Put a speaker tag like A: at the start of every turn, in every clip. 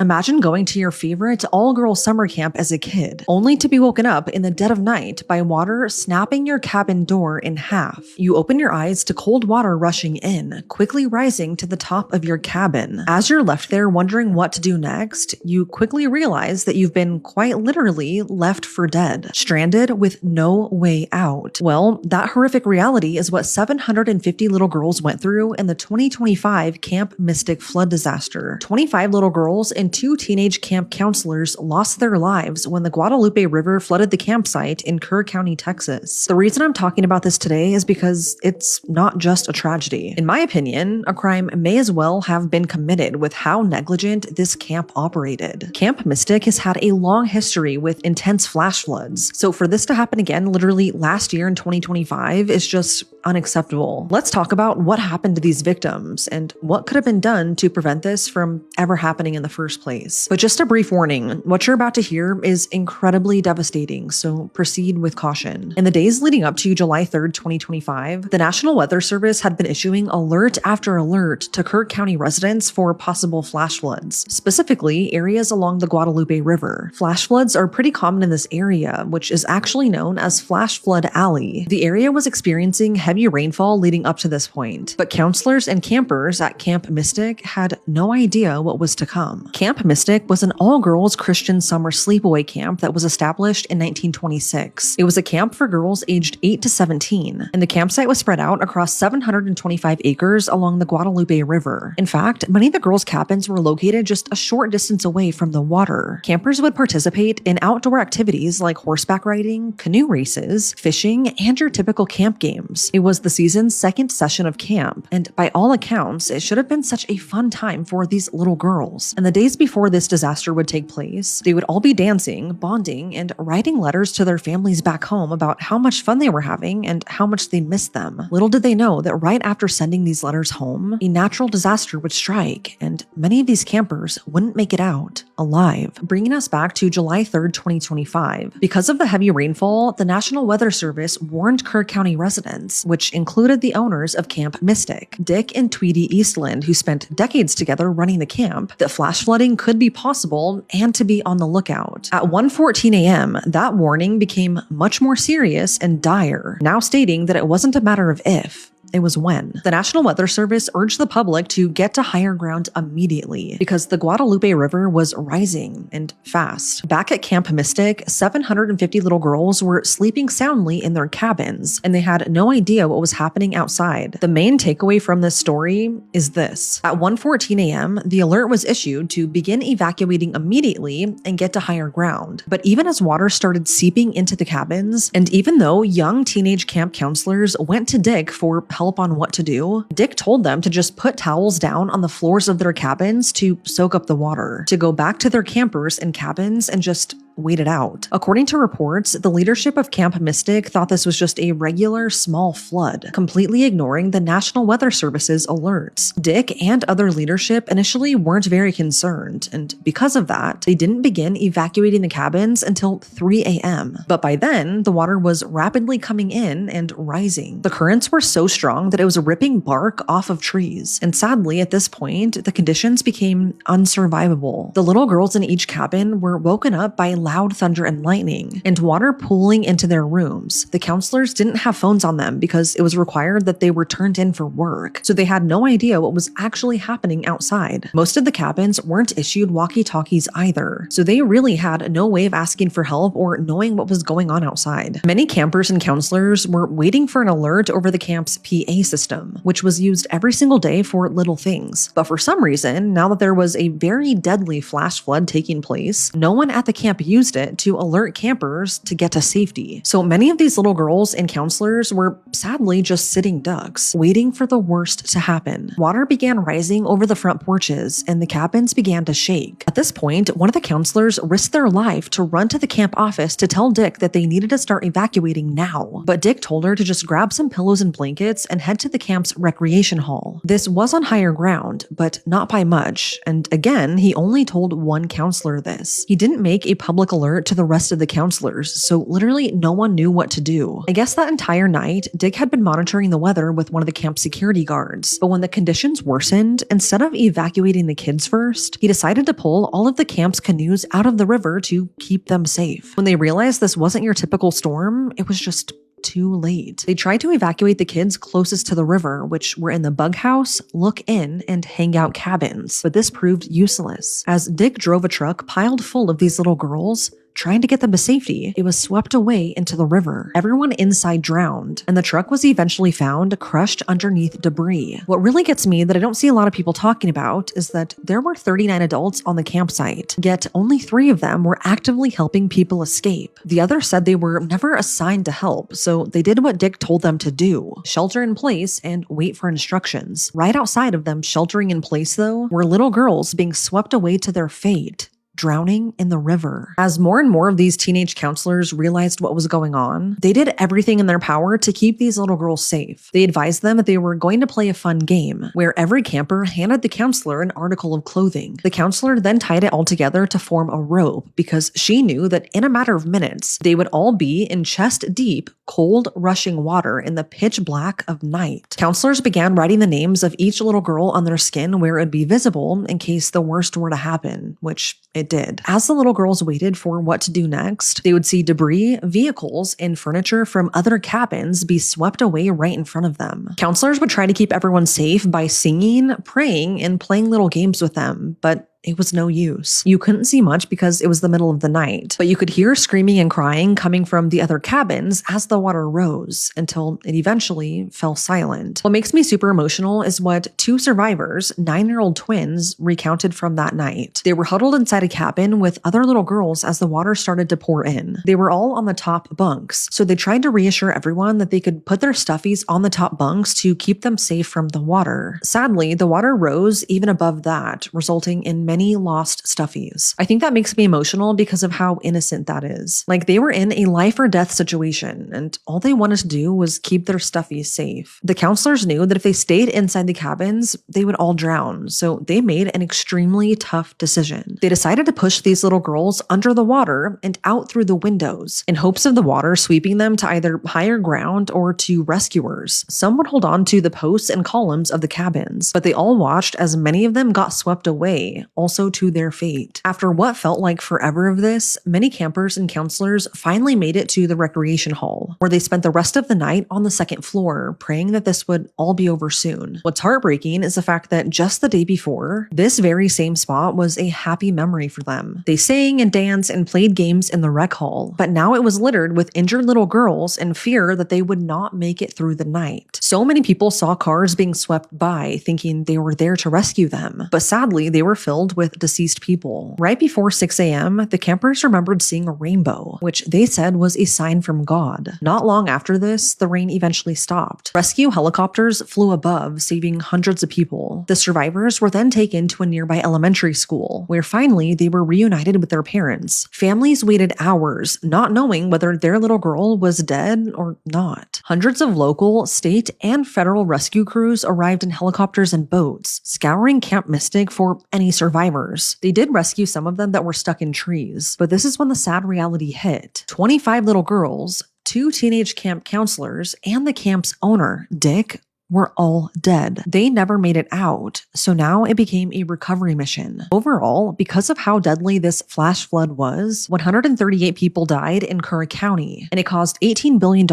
A: Imagine going to your favorite all-girls summer camp as a kid, only to be woken up in the dead of night by water snapping your cabin door in half. You open your eyes to cold water rushing in, quickly rising to the top of your cabin. As you're left there wondering what to do next, you quickly realize that you've been quite literally left for dead, stranded with no way out. Well, that horrific reality is what 750 little girls went through in the 2025 Camp Mystic flood disaster. 25 little girls and 2 teenage camp counselors lost their lives when the Guadalupe River flooded the campsite in Kerr County, Texas. The reason I'm talking about this today is because it's not just a tragedy. In my opinion, a crime may as well have been committed with how negligent this camp operated. Camp Mystic has had a long history with intense flash floods, so for this to happen again literally last year in 2025 is just unacceptable. Let's talk about what happened to these victims and what could have been done to prevent this from ever happening in the first place. But just a brief warning, what you're about to hear is incredibly devastating, so proceed with caution. In the days leading up to July 3rd, 2025, the National Weather Service had been issuing alert after alert to Kerr County residents for possible flash floods, specifically areas along the Guadalupe River. Flash floods are pretty common in this area, which is actually known as Flash Flood Alley. The area was experiencing heavy rainfall leading up to this point, but counselors and campers at Camp Mystic had no idea what was to come. Camp Mystic was an all-girls Christian summer sleepaway camp that was established in 1926. It was a camp for girls aged 8 to 17, and the campsite was spread out across 725 acres along the Guadalupe River. In fact, many of the girls' cabins were located just a short distance away from the water. Campers would participate in outdoor activities like horseback riding, canoe races, fishing, and your typical camp games. It was the season's second session of camp, and by all accounts, it should have been such a fun time for these little girls. And the days before this disaster would take place, they would all be dancing, bonding, and writing letters to their families back home about how much fun they were having and how much they missed them. Little did they know that right after sending these letters home, a natural disaster would strike, and many of these campers wouldn't make it out alive. Bringing us back to July 3rd, 2025. Because of the heavy rainfall, the National Weather Service warned Kerr County residents, which included the owners of Camp Mystic, Dick and Tweety Eastland, who spent decades together running the camp, that flash flooding could be possible and to be on the lookout. At 1:14 a.m., that warning became much more serious and dire, now stating that it wasn't a matter of if, it was when. The National Weather Service urged the public to get to higher ground immediately because the Guadalupe River was rising and fast. Back at Camp Mystic, 750 little girls were sleeping soundly in their cabins, and they had no idea what was happening outside. The main takeaway from this story is this. At 1:14 a.m., the alert was issued to begin evacuating immediately and get to higher ground. But even as water started seeping into the cabins, and even though young teenage camp counselors went to Dick for help on what to do, Dick told them to just put towels down on the floors of their cabins to soak up the water, to go back to their campers and cabins and just wait it out. According to reports, the leadership of Camp Mystic thought this was just a regular small flood, completely ignoring the National Weather Service's alerts. Dick and other leadership initially weren't very concerned, and because of that, they didn't begin evacuating the cabins until 3 a.m. But by then, the water was rapidly coming in and rising. The currents were so strong that it was ripping bark off of trees, and sadly, at this point, the conditions became unsurvivable. The little girls in each cabin were woken up by loud thunder and lightning, and water pooling into their rooms. The counselors didn't have phones on them because it was required that they were turned in for work, so they had no idea what was actually happening outside. Most of the cabins weren't issued walkie-talkies either, so they really had no way of asking for help or knowing what was going on outside. Many campers and counselors were waiting for an alert over the camp's PA system, which was used every single day for little things. But for some reason, now that there was a very deadly flash flood taking place, no one at the camp used it to alert campers to get to safety. So many of these little girls and counselors were sadly just sitting ducks, waiting for the worst to happen. Water began rising over the front porches, and the cabins began to shake. At this point, one of the counselors risked their life to run to the camp office to tell Dick that they needed to start evacuating now. But Dick told her to just grab some pillows and blankets and head to the camp's recreation hall. This was on higher ground, but not by much, and again, he only told one counselor this. He didn't make a public public alert to the rest of the counselors, so literally no one knew what to do. I guess that entire night, Dick had been monitoring the weather with one of the camp security guards, but when the conditions worsened, instead of evacuating the kids first, he decided to pull all of the camp's canoes out of the river to keep them safe. When they realized this wasn't your typical storm, it was just too late. They tried to evacuate the kids closest to the river, which were in the bug house, look in, and hangout cabins, but this proved useless. As Dick drove a truck piled full of these little girls, trying to get them to safety, it was swept away into the river. Everyone inside drowned, and the truck was eventually found crushed underneath debris. What really gets me that I don't see a lot of people talking about is that there were 39 adults on the campsite, yet only 3 of them were actively helping people escape. The others said they were never assigned to help, so they did what Dick told them to do: shelter in place and wait for instructions. Right outside of them sheltering in place, though, were little girls being swept away to their fate, drowning in the river. As more and more of these teenage counselors realized what was going on, they did everything in their power to keep these little girls safe. They advised them that they were going to play a fun game, where every camper handed the counselor an article of clothing. The counselor then tied it all together to form a rope, because she knew that in a matter of minutes, they would all be in chest-deep, cold, rushing water in the pitch black of night. Counselors began writing the names of each little girl on their skin where it would be visible in case the worst were to happen, which it did. As the little girls waited for what to do next, they would see debris, vehicles, and furniture from other cabins be swept away right in front of them. Counselors would try to keep everyone safe by singing, praying, and playing little games with them, but it was no use. You couldn't see much because it was the middle of the night, but you could hear screaming and crying coming from the other cabins as the water rose until it eventually fell silent. What makes me super emotional is what 2 survivors, 9-year-old twins, recounted from that night. They were huddled inside a cabin with other little girls as the water started to pour in. They were all on the top bunks, so they tried to reassure everyone that they could put their stuffies on the top bunks to keep them safe from the water. Sadly, the water rose even above that, resulting in many lost stuffies. I think that makes me emotional because of how innocent that is. Like, they were in a life or death situation, and all they wanted to do was keep their stuffies safe. The counselors knew that if they stayed inside the cabins, they would all drown, so they made an extremely tough decision. They decided to push these little girls under the water and out through the windows, in hopes of the water sweeping them to either higher ground or to rescuers. Some would hold on to the posts and columns of the cabins, but they all watched as many of them got swept away, also to their fate. After what felt like forever of this, many campers and counselors finally made it to the recreation hall, where they spent the rest of the night on the 2nd floor, praying that this would all be over soon. What's heartbreaking is the fact that just the day before, this very same spot was a happy memory for them. They sang and danced and played games in the rec hall, but now it was littered with injured little girls in fear that they would not make it through the night. So many people saw cars being swept by, thinking they were there to rescue them, but sadly they were filled with deceased people. Right before 6 a.m., the campers remembered seeing a rainbow, which they said was a sign from God. Not long after this, the rain eventually stopped. Rescue helicopters flew above, saving hundreds of people. The survivors were then taken to a nearby elementary school, where finally they were reunited with their parents. Families waited hours, not knowing whether their little girl was dead or not. Hundreds of local, state, and federal rescue crews arrived in helicopters and boats, scouring Camp Mystic for any survivors. They did rescue some of them that were stuck in trees, but this is when the sad reality hit. 25 little girls, 2 teenage camp counselors, and the camp's owner, Dick, were all dead. They never made it out, so now it became a recovery mission. Overall, because of how deadly this flash flood was, 138 people died in Curry County, and it caused $18 billion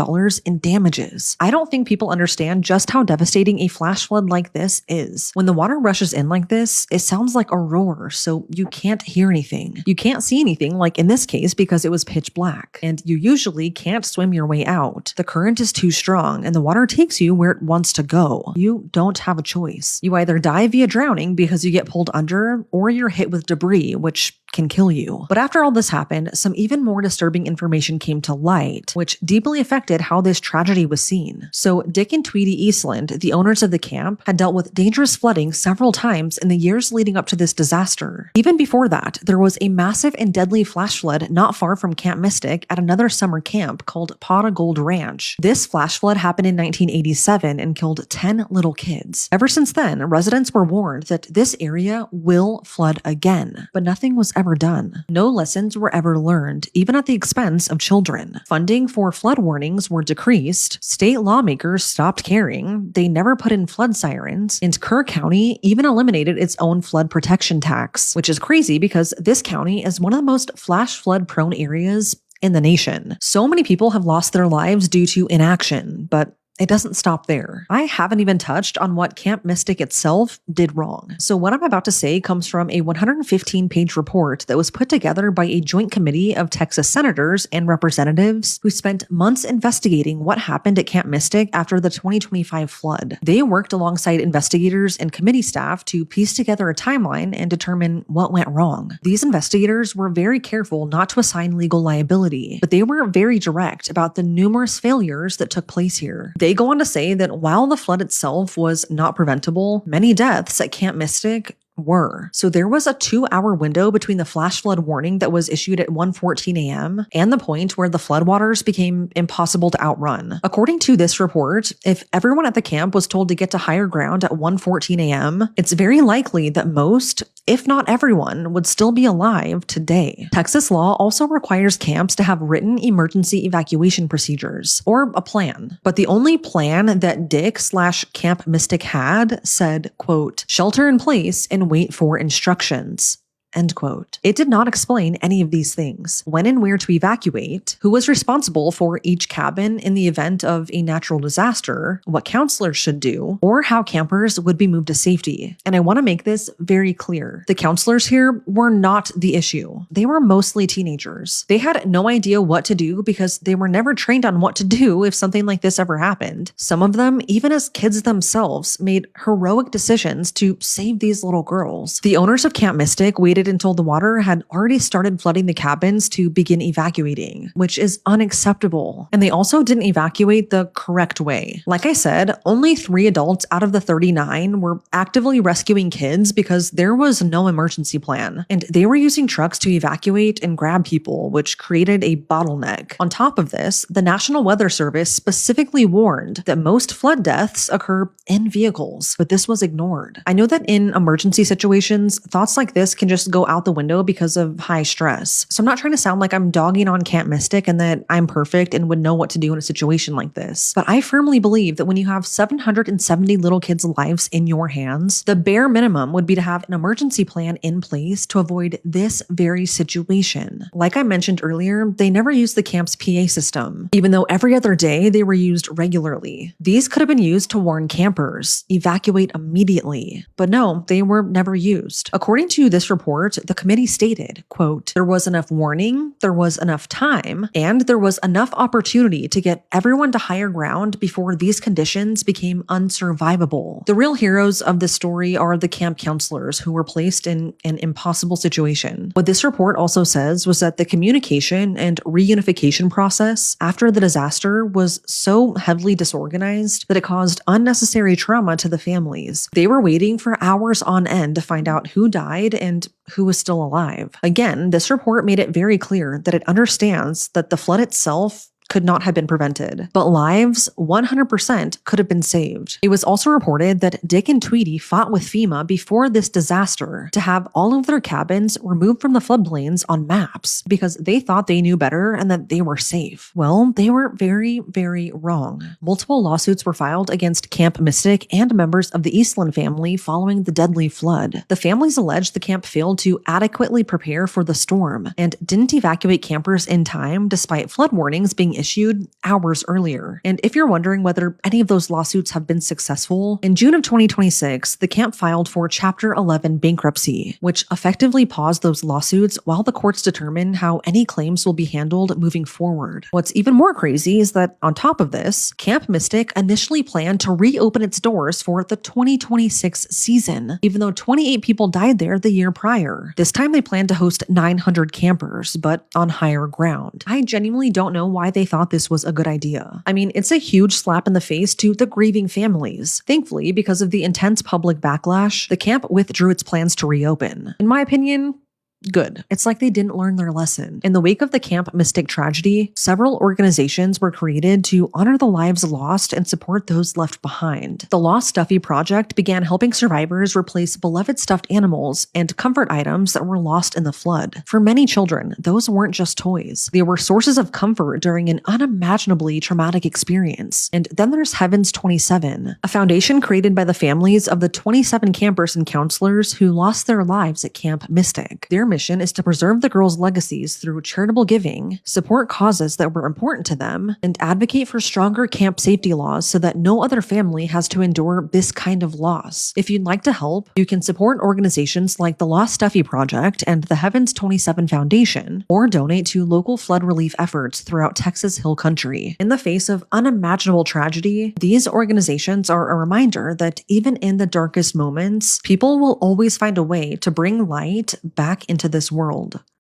A: in damages. I don't think people understand just how devastating a flash flood like this is. When the water rushes in like this, it sounds like a roar, so you can't hear anything. You can't see anything, like in this case, because it was pitch black, and you usually can't swim your way out. The current is too strong, and the water takes you where it wants to go. You don't have a choice. You either die via drowning because you get pulled under, or you're hit with debris, which can kill you. But after all this happened, some even more disturbing information came to light, which deeply affected how this tragedy was seen. So Dick and Tweety Eastland, the owners of the camp, had dealt with dangerous flooding several times in the years leading up to this disaster. Even before that, there was a massive and deadly flash flood not far from Camp Mystic at another summer camp called Pot of Gold Ranch. This flash flood happened in 1987 and killed 10 little kids. Ever since then, residents were warned that this area will flood again, but nothing was ever done. No lessons were ever learned, even at the expense of children. Funding for flood warnings were decreased, state lawmakers stopped caring, they never put in flood sirens, and Kerr County even eliminated its own flood protection tax, which is crazy because this county is one of the most flash flood prone areas in the nation. So many people have lost their lives due to inaction, but it doesn't stop there. I haven't even touched on what Camp Mystic itself did wrong. So what I'm about to say comes from a 115-page report that was put together by a joint committee of Texas senators and representatives who spent months investigating what happened at Camp Mystic after the 2025 flood. They worked alongside investigators and committee staff to piece together a timeline and determine what went wrong. These investigators were very careful not to assign legal liability, but they were very direct about the numerous failures that took place here. They go on to say that while the flood itself was not preventable, many deaths at Camp Mystic were. So there was a 2-hour window between the flash flood warning that was issued at 1:14 a.m. and the point where the floodwaters became impossible to outrun. According to this report, if everyone at the camp was told to get to higher ground at 1:14 a.m., it's very likely that most, if not everyone, would still be alive today. Texas law also requires camps to have written emergency evacuation procedures, or a plan. But the only plan that Dick/Camp Mystic had said, quote, "shelter in place and wait for instructions." End quote. It did not explain any of these things. When and where to evacuate, who was responsible for each cabin in the event of a natural disaster, what counselors should do, or how campers would be moved to safety. And I want to make this very clear. The counselors here were not the issue. They were mostly teenagers. They had no idea what to do because they were never trained on what to do if something like this ever happened. Some of them, even as kids themselves, made heroic decisions to save these little girls. The owners of Camp Mystic waited until the water had already started flooding the cabins to begin evacuating, which is unacceptable. And they also didn't evacuate the correct way. Like I said, only 3 adults out of the 39 were actively rescuing kids because there was no emergency plan. And they were using trucks to evacuate and grab people, which created a bottleneck. On top of this, the National Weather Service specifically warned that most flood deaths occur in vehicles, but this was ignored. I know that in emergency situations, thoughts like this can just go out the window because of high stress. So I'm not trying to sound like I'm dogging on Camp Mystic and that I'm perfect and would know what to do in a situation like this. But I firmly believe that when you have 770 little kids' lives in your hands, the bare minimum would be to have an emergency plan in place to avoid this very situation. Like I mentioned earlier, they never used the camp's PA system, even though every other day they were used regularly. These could have been used to warn campers, evacuate immediately. But no, they were never used. According to this report, the committee stated, quote, "there was enough warning, there was enough time, and there was enough opportunity to get everyone to higher ground before these conditions became unsurvivable." The real heroes of this story are the camp counselors who were placed in an impossible situation. What this report also says was that the communication and reunification process after the disaster was so heavily disorganized that it caused unnecessary trauma to the families. They were waiting for hours on end to find out who died and who was still alive. Again, this report made it very clear that it understands that the flood itself could not have been prevented, but lives 100% could have been saved. It was also reported that Dick and Tweety fought with FEMA before this disaster to have all of their cabins removed from the floodplains on maps because they thought they knew better and that they were safe. Well, they were very, very wrong. Multiple lawsuits were filed against Camp Mystic and members of the Eastland family following the deadly flood. The families alleged the camp failed to adequately prepare for the storm and didn't evacuate campers in time despite flood warnings being issued hours earlier. And if you're wondering whether any of those lawsuits have been successful, in June of 2026, the camp filed for Chapter 11 bankruptcy, which effectively paused those lawsuits while the courts determine how any claims will be handled moving forward. What's even more crazy is that on top of this, Camp Mystic initially planned to reopen its doors for the 2026 season, even though 28 people died there the year prior. This time they planned to host 900 campers, but on higher ground. I genuinely don't know why they thought this was a good idea. I mean, it's a huge slap in the face to the grieving families. Thankfully, because of the intense public backlash, the camp withdrew its plans to reopen. In my opinion, Good. It's like they didn't learn their lesson. In the wake of the Camp Mystic tragedy, several organizations were created to honor the lives lost and support those left behind. The Lost Stuffy Project began helping survivors replace beloved stuffed animals and comfort items that were lost in the flood. For many children, those weren't just toys. They were sources of comfort during an unimaginably traumatic experience. And then there's Heaven's 27, a foundation created by the families of the 27 campers and counselors who lost their lives at Camp Mystic. Their mission is to preserve the girls' legacies through charitable giving, support causes that were important to them, and advocate for stronger camp safety laws so that no other family has to endure this kind of loss. If you'd like to help, you can support organizations like the Lost Stuffy Project and the Heavens 27 Foundation, or donate to local flood relief efforts throughout Texas Hill Country. In the face of unimaginable tragedy, these organizations are a reminder that even in the darkest moments, people will always find a way to bring light back into this world.